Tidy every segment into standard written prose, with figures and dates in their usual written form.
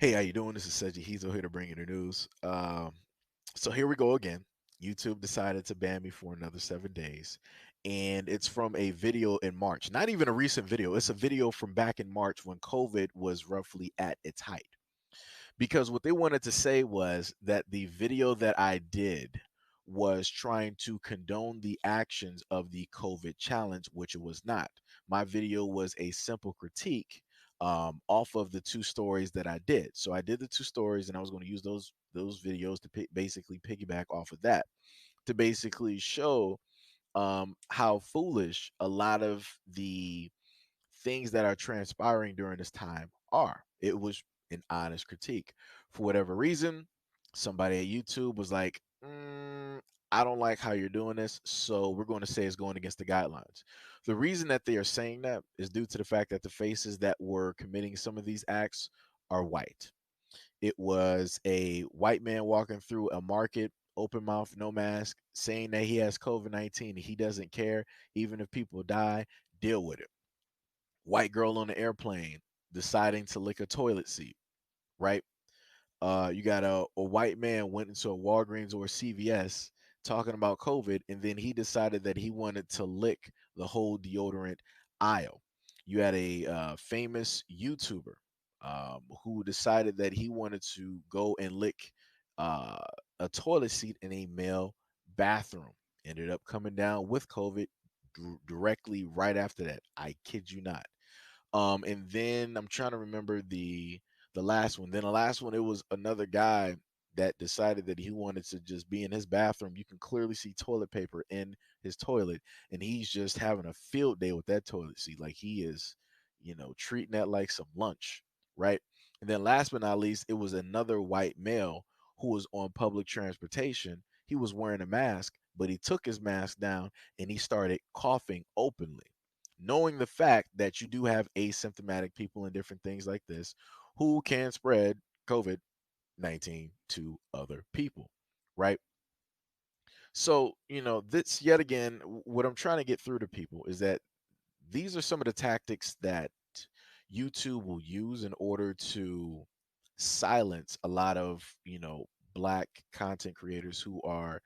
Hey, how you doing? This is SEIJIHITO here to bring you the news. So here we go again. YouTube decided to ban me for another 7 days, and it's from a video in March. Not even a recent video. It's a video from back in March when COVID was roughly at its height. Because what they wanted to say was that the video that I did was trying to condone the actions of the COVID challenge, which it was not. My video was a simple critique off of the two stories that I did. So I did the two stories, and I was going to use those videos to basically piggyback off of that to basically show how foolish a lot of the things that are transpiring during this time are. It was an honest critique. For whatever reason, somebody at YouTube was like, I don't like how you're doing this, so we're going to say it's going against the guidelines. The reason that they are saying that is due to the fact that the faces that were committing some of these acts are white. It was a white man walking through a market, open mouth, no mask, saying that he has COVID-19 and he doesn't care. Even if people die, deal with it. White girl on the airplane deciding to lick a toilet seat, right? You got a white man went into a Walgreens or a CVS talking about COVID, and then he decided that he wanted to lick the whole deodorant aisle. You had a famous YouTuber who decided that he wanted to go and lick uh, a toilet seat in a male bathroom. Ended up coming down with COVID directly right after that. I kid you not. And then I'm trying to remember the last one. Then the last one, it was another guy that decided that he wanted to just be in his bathroom. You can clearly see toilet paper in his toilet, and he's just having a field day with that toilet seat. Like he is, treating that like some lunch, right? And then last but not least, it was another white male who was on public transportation. He was wearing a mask, but he took his mask down and he started coughing openly, knowing the fact that you do have asymptomatic people and different things like this who can spread COVID 19 to other people, right? So, this yet again, what I'm trying to get through to people is that these are some of the tactics that YouTube will use in order to silence a lot of, black content creators who are,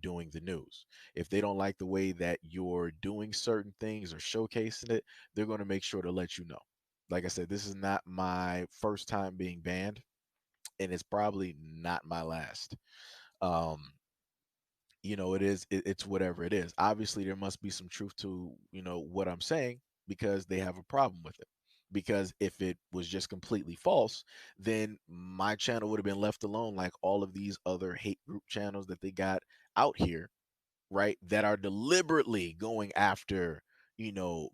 doing the news. If they don't like the way that you're doing certain things or showcasing it, they're going to make sure to let you know. Like I said, this is not my first time being banned, and it's probably not my last. Um, it's whatever it is. Obviously there must be some truth to what I'm saying, because they have a problem with it. Because if it was just completely false, then my channel would have been left alone, like all of these other hate group channels that they got out here, right, that are deliberately going after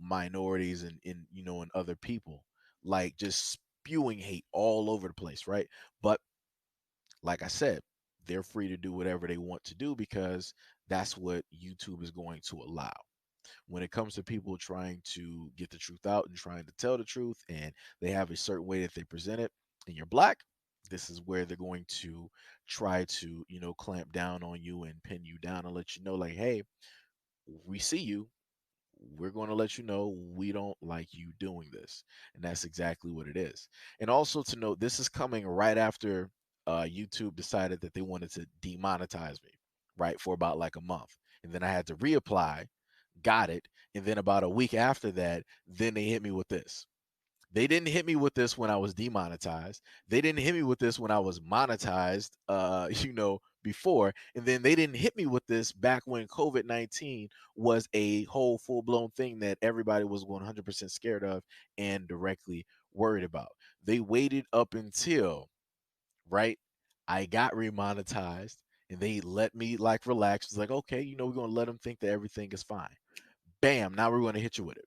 minorities and other people, like just spewing hate all over the place, right? But like I said, they're free to do whatever they want to do because that's what YouTube is going to allow. When it comes to people trying to get the truth out and trying to tell the truth, and they have a certain way that they present it, and you're black, this is where they're going to try to, clamp down on you and pin you down and let you know, like, hey, we see you. We're going to let you know we don't like you doing this. And that's exactly what it is. And also to note, this is coming right after YouTube decided that they wanted to demonetize me, right, for about like a month. And then I had to reapply, got it. And then about a week after that, then they hit me with this. They didn't hit me with this when I was demonetized. They didn't hit me with this when I was monetized, before. And then they didn't hit me with this back when COVID-19 was a whole full blown thing that everybody was 100% scared of and directly worried about. They waited up until, right, I got remonetized, and they let me like relax. It's like, okay, we're going to let them think that everything is fine. Bam, now we're going to hit you with it.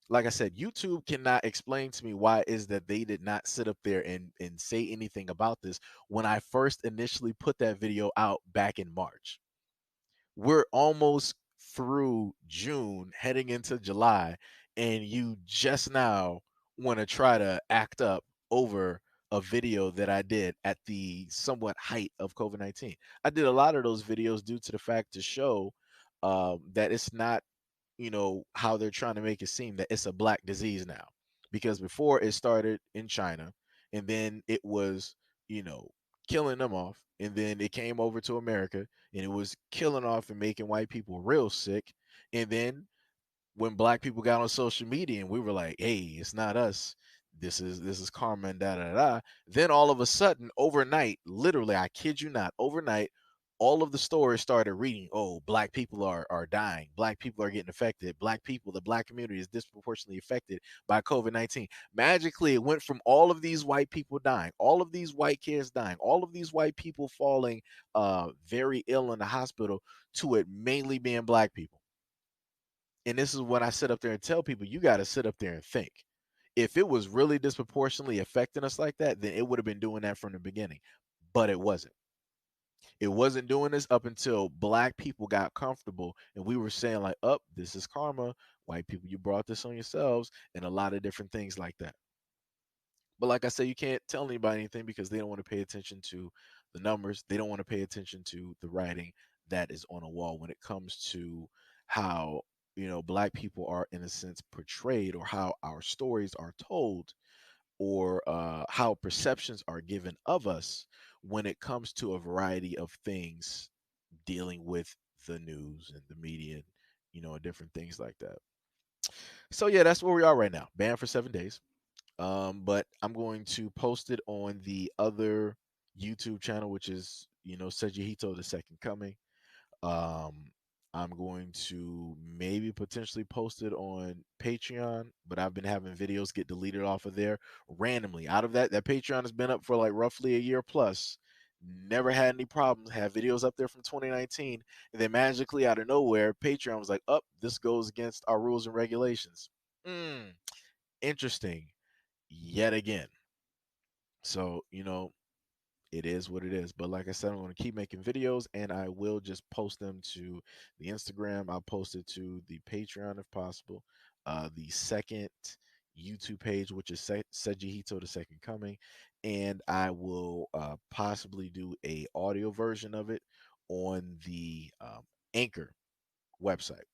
Like I said, YouTube cannot explain to me why it is that they did not sit up there and say anything about this when I first initially put that video out back in March. We're almost through June, heading into July, and you just now want to try to act up over a video that I did at the somewhat height of COVID-19. I did a lot of those videos due to the fact to show that it's not, how they're trying to make it seem that it's a black disease now. Because before it started in China, and then it was, you know, killing them off, and then it came over to America and it was killing off and making white people real sick. And then when black people got on social media and we were like, hey, it's not us. This is karma and da da da. Then all of a sudden, overnight, literally, I kid you not, overnight, all of the stories started reading, oh, black people are dying, black people are getting affected, black people, the black community is disproportionately affected by COVID-19. Magically, it went from all of these white people dying, all of these white kids dying, all of these white people falling very ill in the hospital, to it mainly being black people. And this is when I sit up there and tell people, you got to sit up there and think. If it was really disproportionately affecting us like that, then it would have been doing that from the beginning. But it wasn't. It wasn't doing this up until black people got comfortable and we were saying, like, up, this is karma. White people, you brought this on yourselves, and a lot of different things like that. But like I said, you can't tell anybody anything because they don't want to pay attention to the numbers. They don't want to pay attention to the writing that is on a wall when it comes to how, black people are in a sense portrayed, or how our stories are told, or how perceptions are given of us when it comes to a variety of things dealing with the news and the media, and different things like that. So yeah, that's where we are right now. Banned for 7 days. But I'm going to post it on the other YouTube channel, which is, SEIJIHITO, the Second Coming. Um, I'm going to maybe potentially post it on Patreon, but I've been having videos get deleted off of there randomly. Out of that Patreon has been up for like roughly a year plus. Never had any problems. Had videos up there from 2019, and then magically out of nowhere, Patreon was like, "Up, this goes against our rules and regulations." Hmm, interesting. Yet again. So, it is what it is. But like I said, I'm going to keep making videos, and I will just post them to the Instagram. I'll post it to the Patreon if possible. The second YouTube page, which is Seiji the Second Coming. And I will possibly do a audio version of it on the Anchor website.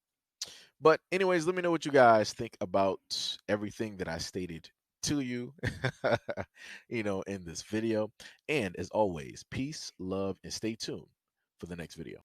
But anyways, let me know what you guys think about everything that I stated to you, in this video. And as always, peace, love, and stay tuned for the next video.